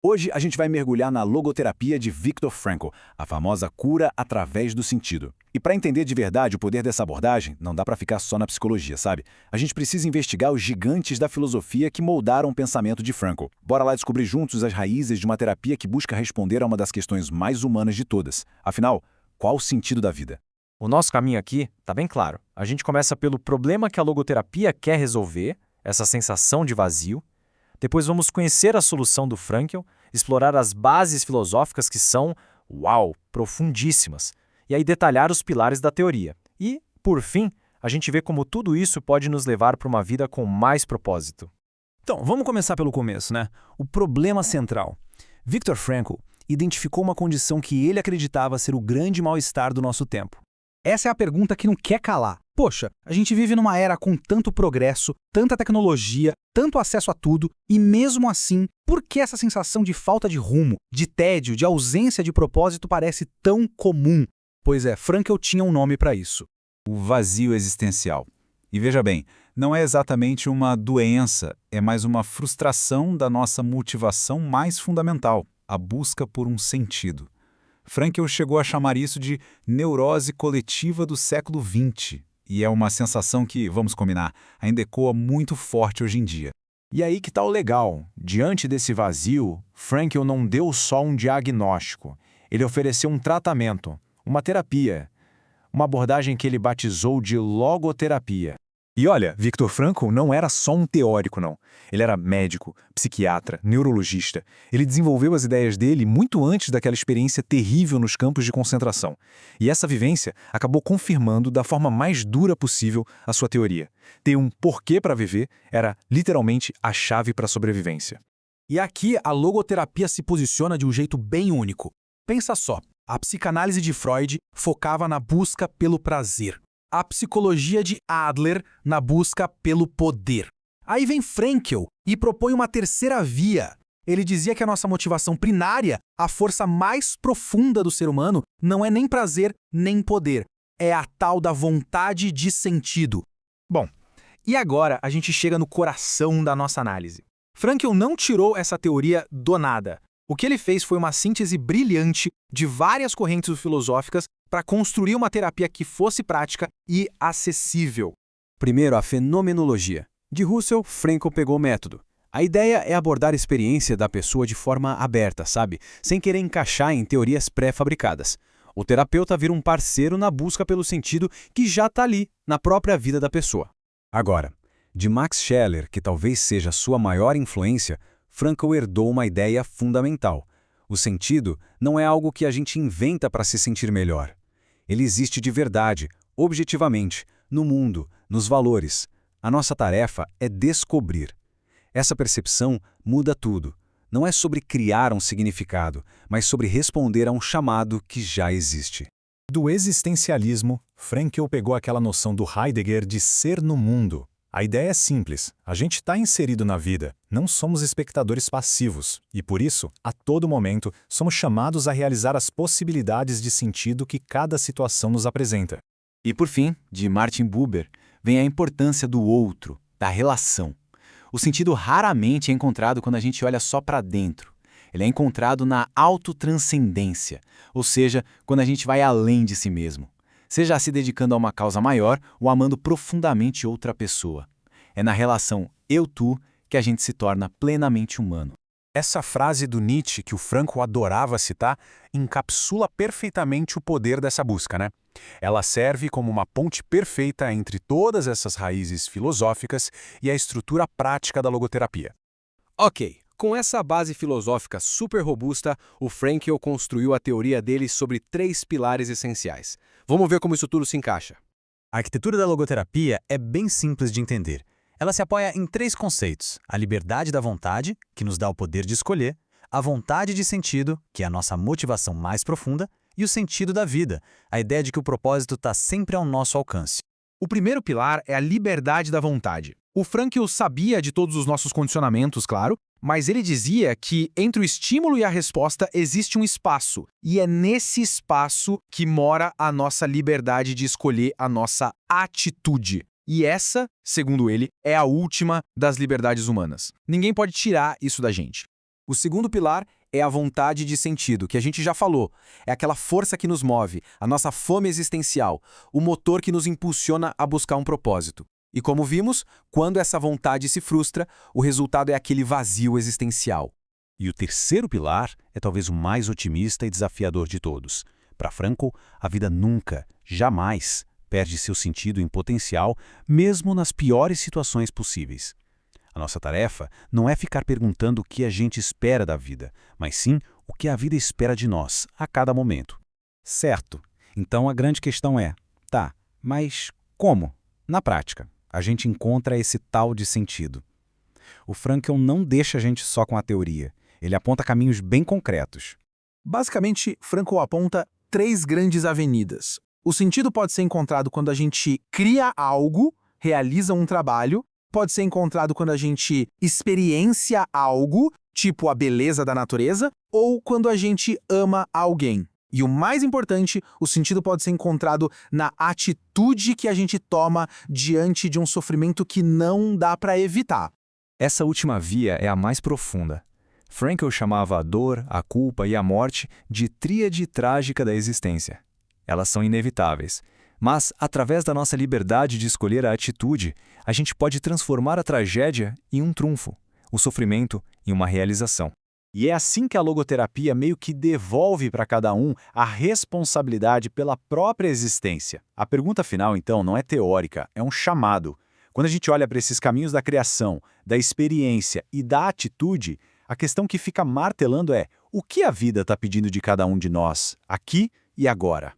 Hoje a gente vai mergulhar na logoterapia de Viktor Frankl, a famosa cura através do sentido. E para entender de verdade o poder dessa abordagem, não dá para ficar só na psicologia, sabe? A gente precisa investigar os gigantes da filosofia que moldaram o pensamento de Frankl. Bora lá descobrir juntos as raízes de uma terapia que busca responder a uma das questões mais humanas de todas. Afinal, qual o sentido da vida? O nosso caminho aqui está bem claro. A gente começa pelo problema que a logoterapia quer resolver, essa sensação de vazio. Depois vamos conhecer a solução do Frankl, explorar as bases filosóficas que são, profundíssimas, e aí detalhar os pilares da teoria. E, por fim, a gente vê como tudo isso pode nos levar para uma vida com mais propósito. Então, vamos começar pelo começo, né? O problema central. Viktor Frankl identificou uma condição que ele acreditava ser o grande mal-estar do nosso tempo. Essa é a pergunta que não quer calar. Poxa, a gente vive numa era com tanto progresso, tanta tecnologia, tanto acesso a tudo, e mesmo assim, por que essa sensação de falta de rumo, de tédio, de ausência de propósito parece tão comum? Pois é, Frankl tinha um nome para isso. O vazio existencial. E veja bem, não é exatamente uma doença, é mais uma frustração da nossa motivação mais fundamental, a busca por um sentido. Frankl chegou a chamar isso de neurose coletiva do século XX, e é uma sensação que, vamos combinar, ainda ecoa muito forte hoje em dia. E aí que tá o legal. Diante desse vazio, Frankl não deu só um diagnóstico. Ele ofereceu um tratamento, uma terapia, uma abordagem que ele batizou de logoterapia. E olha, Viktor Frankl não era só um teórico, não. Ele era médico, psiquiatra, neurologista. Ele desenvolveu as ideias dele muito antes daquela experiência terrível nos campos de concentração. E essa vivência acabou confirmando da forma mais dura possível a sua teoria. Ter um porquê para viver era literalmente a chave para a sobrevivência. E aqui a logoterapia se posiciona de um jeito bem único. Pensa só, a psicanálise de Freud focava na busca pelo prazer. A psicologia de Adler na busca pelo poder. Aí vem Frankl e propõe uma terceira via. Ele dizia que a nossa motivação primária, a força mais profunda do ser humano, não é nem prazer nem poder. É a tal da vontade de sentido. Bom, e agora a gente chega no coração da nossa análise. Frankl não tirou essa teoria do nada. O que ele fez foi uma síntese brilhante de várias correntes filosóficas para construir uma terapia que fosse prática e acessível. Primeiro, a fenomenologia. De Husserl, Frankl pegou o método. A ideia é abordar a experiência da pessoa de forma aberta, sabe? Sem querer encaixar em teorias pré-fabricadas. O terapeuta vira um parceiro na busca pelo sentido que já está ali, na própria vida da pessoa. Agora, de Max Scheler, que talvez seja sua maior influência, Frankl herdou uma ideia fundamental. O sentido não é algo que a gente inventa para se sentir melhor. Ele existe de verdade, objetivamente, no mundo, nos valores. A nossa tarefa é descobrir. Essa percepção muda tudo. Não é sobre criar um significado, mas sobre responder a um chamado que já existe. Do existencialismo, Frankl pegou aquela noção do Heidegger de ser no mundo. A ideia é simples, a gente está inserido na vida, não somos espectadores passivos, e por isso, a todo momento, somos chamados a realizar as possibilidades de sentido que cada situação nos apresenta. E por fim, de Martin Buber, vem a importância do outro, da relação. O sentido raramente é encontrado quando a gente olha só para dentro. Ele é encontrado na autotranscendência, ou seja, quando a gente vai além de si mesmo. Seja se dedicando a uma causa maior ou amando profundamente outra pessoa. É na relação eu-tu que a gente se torna plenamente humano. Essa frase do Nietzsche, que o Frankl adorava citar, encapsula perfeitamente o poder dessa busca, né? Ela serve como uma ponte perfeita entre todas essas raízes filosóficas e a estrutura prática da logoterapia. Ok, com essa base filosófica super robusta, o Frankl construiu a teoria dele sobre 3 pilares essenciais. Vamos ver como isso tudo se encaixa. A arquitetura da logoterapia é bem simples de entender. Ela se apoia em 3 conceitos: a liberdade da vontade, que nos dá o poder de escolher, a vontade de sentido, que é a nossa motivação mais profunda, e o sentido da vida, a ideia de que o propósito está sempre ao nosso alcance. O primeiro pilar é a liberdade da vontade. O Frankl sabia de todos os nossos condicionamentos, claro, mas ele dizia que entre o estímulo e a resposta existe um espaço, e é nesse espaço que mora a nossa liberdade de escolher a nossa atitude. E essa, segundo ele, é a última das liberdades humanas. Ninguém pode tirar isso da gente. O segundo pilar é a vontade de sentido, que a gente já falou. É aquela força que nos move, a nossa fome existencial, o motor que nos impulsiona a buscar um propósito. E como vimos, quando essa vontade se frustra, o resultado é aquele vazio existencial. E o terceiro pilar é talvez o mais otimista e desafiador de todos. Para Frankl, a vida nunca, jamais, perde seu sentido em potencial, mesmo nas piores situações possíveis. A nossa tarefa não é ficar perguntando o que a gente espera da vida, mas sim o que a vida espera de nós, a cada momento. Certo. Então a grande questão é, tá, mas como? Na prática, a gente encontra esse tal de sentido. O Frankl não deixa a gente só com a teoria. Ele aponta caminhos bem concretos. Basicamente, Frankl aponta 3 grandes avenidas. O sentido pode ser encontrado quando a gente cria algo, realiza um trabalho, pode ser encontrado quando a gente experiencia algo, tipo a beleza da natureza, ou quando a gente ama alguém. E o mais importante, o sentido pode ser encontrado na atitude que a gente toma diante de um sofrimento que não dá para evitar. Essa última via é a mais profunda. Frankl chamava a dor, a culpa e a morte de tríade trágica da existência. Elas são inevitáveis. Mas, através da nossa liberdade de escolher a atitude, a gente pode transformar a tragédia em um trunfo, o sofrimento em uma realização. E é assim que a logoterapia meio que devolve para cada um a responsabilidade pela própria existência. A pergunta final, então, não é teórica, é um chamado. Quando a gente olha para esses caminhos da criação, da experiência e da atitude, a questão que fica martelando é: o que a vida está pedindo de cada um de nós, aqui e agora?